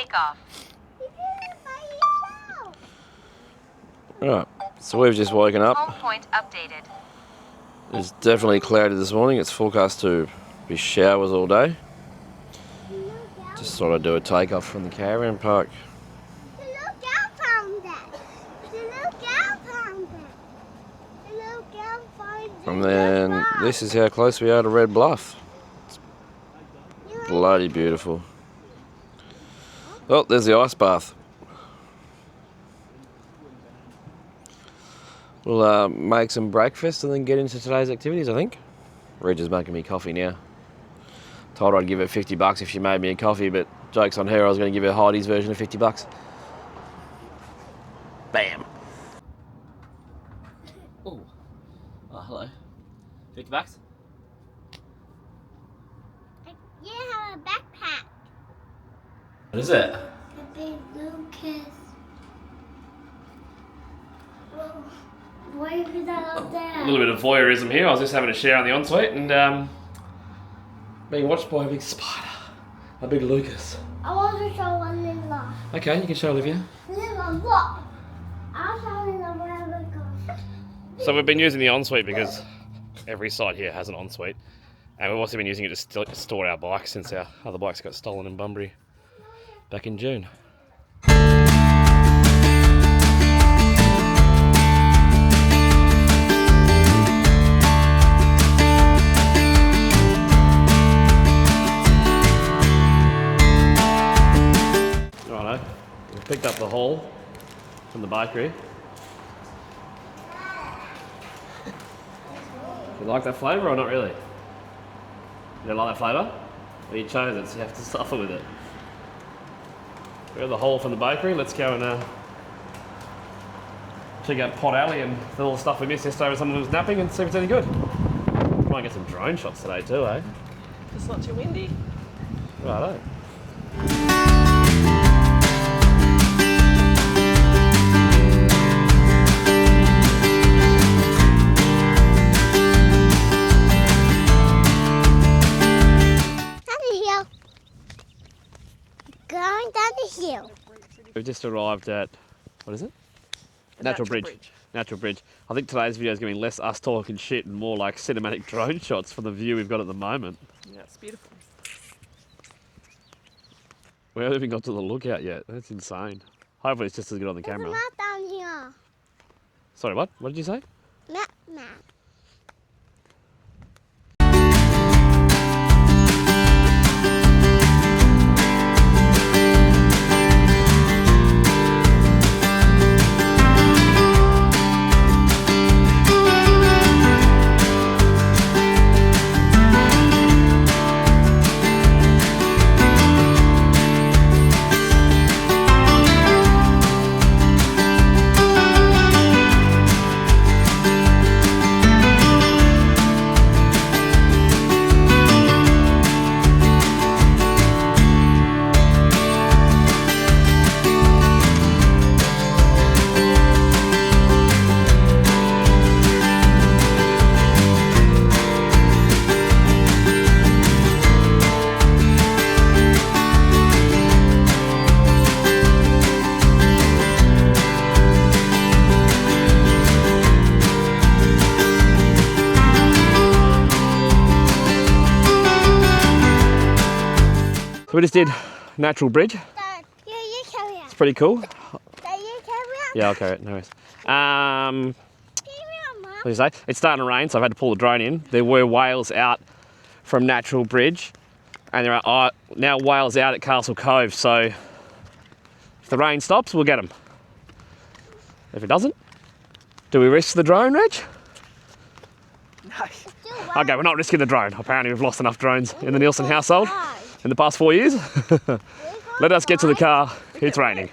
takeoff. Right, so we've just woken up. Home point updated. It's definitely cloudy this morning. It's forecast to be showers all day. Just thought I'd do a takeoff from the caravan park. And then this is how close we are to Red Bluff. It's bloody beautiful. Oh, there's the ice bath. We'll make some breakfast and then get into today's activities, I think. Reg is making me coffee now. Told her I'd give her $50 if she made me a coffee, but joke's on her, I was going to give her Heidi's version of $50. Bam. Oh, hello. $50? You have a backpack. What is it? A big Lucas. Whoa. Why is that up there? A little bit of voyeurism here. I was just having a shower in the ensuite and being watched by a big spider. A big Lucas. I want to show one in the. Okay, you can show Olivia. Look. I'll show you the wherever it goes. So we've been using the ensuite because every site here has an ensuite. And we've also been using it to store our bikes since our other bikes got stolen in Bunbury back in June. Righto, we've picked up the haul from the bakery. You like that flavour or not really? You don't like that flavour? Well, you chose it, so you have to suffer with it. We got the haul from the bakery. Let's go and check out Pot Alley and the little stuff we missed yesterday when someone was napping and see if it's any good. Might get some drone shots today too, eh? It's not too windy. Righto. Going down the hill. We've just arrived at, what is it? Natural Bridge. Natural Bridge. I think today's video is going to be less us talking shit and more like cinematic drone shots for the view we've got at the moment. Yeah, it's beautiful. We haven't even got to the lookout yet. That's insane. Hopefully it's just as good on the camera. There's a map down here. Sorry, what? What did you say? Map. So we just did Natural Bridge. Dad, you carry on. It's pretty cool. Dad, you carry on. Yeah, I'll carry it, no worries. Carry on, Mum. What do you say? It's starting to rain, so I've had to pull the drone in. There were whales out from Natural Bridge, and there are now whales out at Castle Cove, so if the rain stops, we'll get them. If it doesn't, do we risk the drone, Reg? No. Okay, we're not risking the drone. Apparently we've lost enough drones in the Nielsen household in the past 4 years. Let us get to the car. It's raining.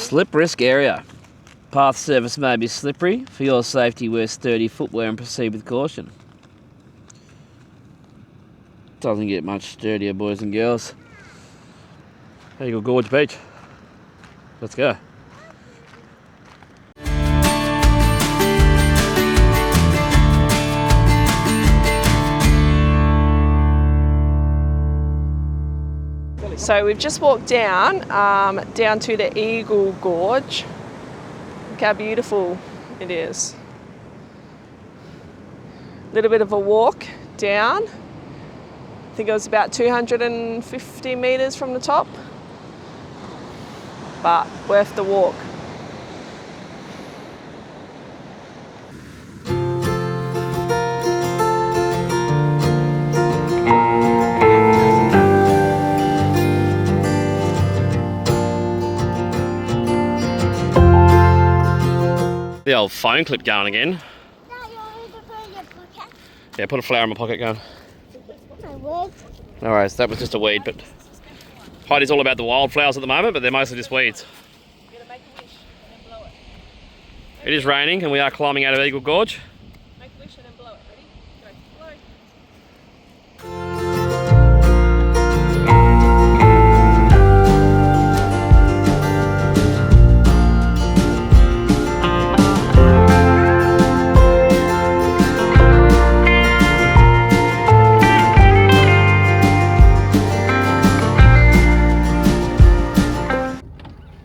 Slip risk area. Path surface may be slippery. For your safety, wear sturdy footwear and proceed with caution. Doesn't get much sturdier, boys and girls. Eagle Gorge Beach. Let's go. So we've just walked down to the Eagle Gorge. Look how beautiful it is. A little bit of a walk down. I think it was about 250 metres from the top, but worth the walk. The old phone clip going again. Dad, you want me to put it in your pocket? Yeah, put a flower in my pocket going. I would. No worries, that was just a weed, but Heidi's all about the wildflowers at the moment, but they're mostly just weeds. You're gonna make a wish and then blow it. It is raining and we are climbing out of Eagle Gorge. Make a wish and then blow it. Ready? Go. Blow.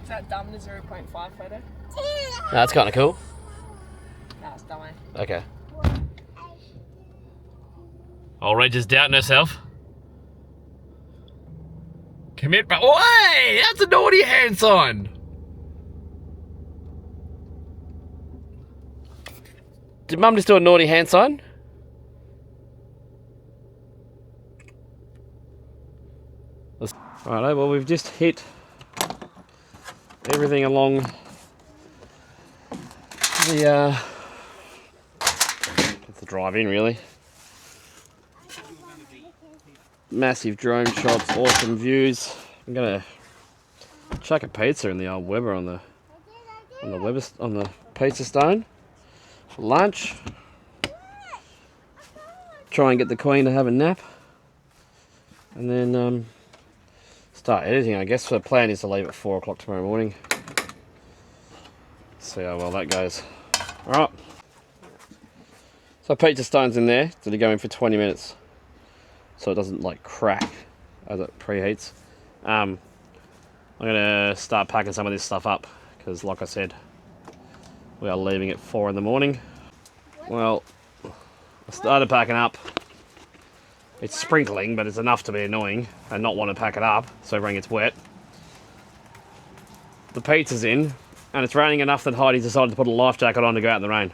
Is that dumb, the 0.5 photo? That's kind of cool. That's dumb, eh? Okay. Old Reg is doubting herself. Commit, but hey, that's a naughty hand sign. Did Mum just do a naughty hand sign? Righto, well we've just hit everything along the it's the drive-in really. Massive drone shots, awesome views. I'm gonna chuck a pizza in the old Weber on the pizza stone for lunch. Try and get the Queen to have a nap, and then start editing. I guess the plan is to leave at 4 o'clock tomorrow morning. See how well that goes. All right. So pizza stone's in there. Did it go in for 20 minutes? So it doesn't like crack as it preheats. I'm gonna start packing some of this stuff up because, like I said, we are leaving at 4 in the morning. Well, I started packing up. It's sprinkling, but it's enough to be annoying and not want to pack it up so everything gets wet. The pizza's in, and it's raining enough that Heidi decided to put a life jacket on to go out in the rain.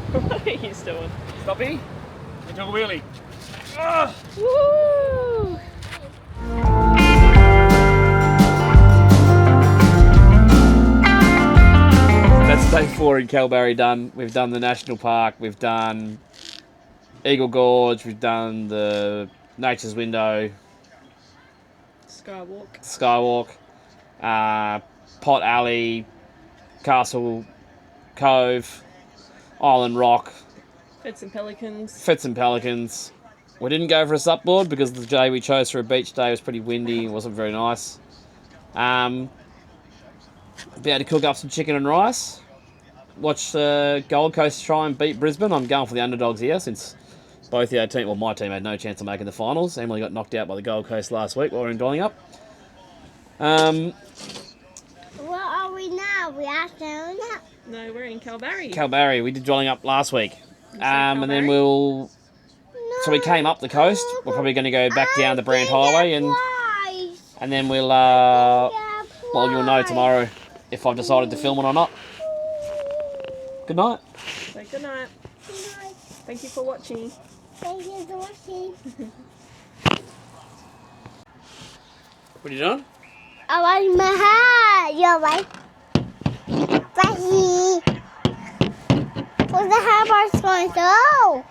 What are you doing? Stoppy, you took a wheelie. Woo! That's day 4 in Kalbarri done. We've done the National Park, we've done Eagle Gorge, we've done the Nature's Window, Skywalk. Pot Alley, Castle Cove, Island Rock, Fits and Pelicans. Fits and Pelicans. We didn't go for a supboard because the day we chose for a beach day was pretty windy. It wasn't very nice. Be able to cook up some chicken and rice. Watch Gold Coast try and beat Brisbane. I'm going for the underdogs here since both our team, well, my team had no chance of making the finals. Emily got knocked out by the Gold Coast last week while we were in Dolling Up. Where are we now? We are showing up. No, we're in Kalbarri. Kalbarri. We did dwelling up last week. And then Kalbarri? we'll... So we came up the coast. We're probably going to go back down the Brand Highway and then we'll... well, you'll know tomorrow if I've decided to film it or not. Good night. So good night. Thank you for watching. Thank you for watching. What are you doing? I want my hat. You're right. Right here. Where's the hamburger going to go?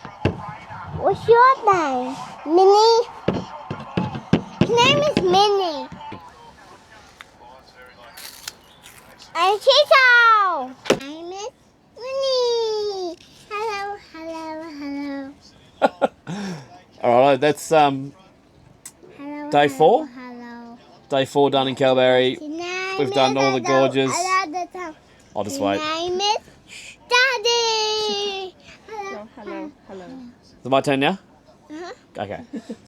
What's your name? Minnie? His name is Minnie. And Cheeto. My name is Minnie. Hello, hello, hello. Alright, that's Hello, Day 4? Hello. day 4 done in Kalbarri. We've done all the gorges. I'll just wait. My name is Daddy. Hello, hello, hello. Is it my turn now? Uh-huh. Okay.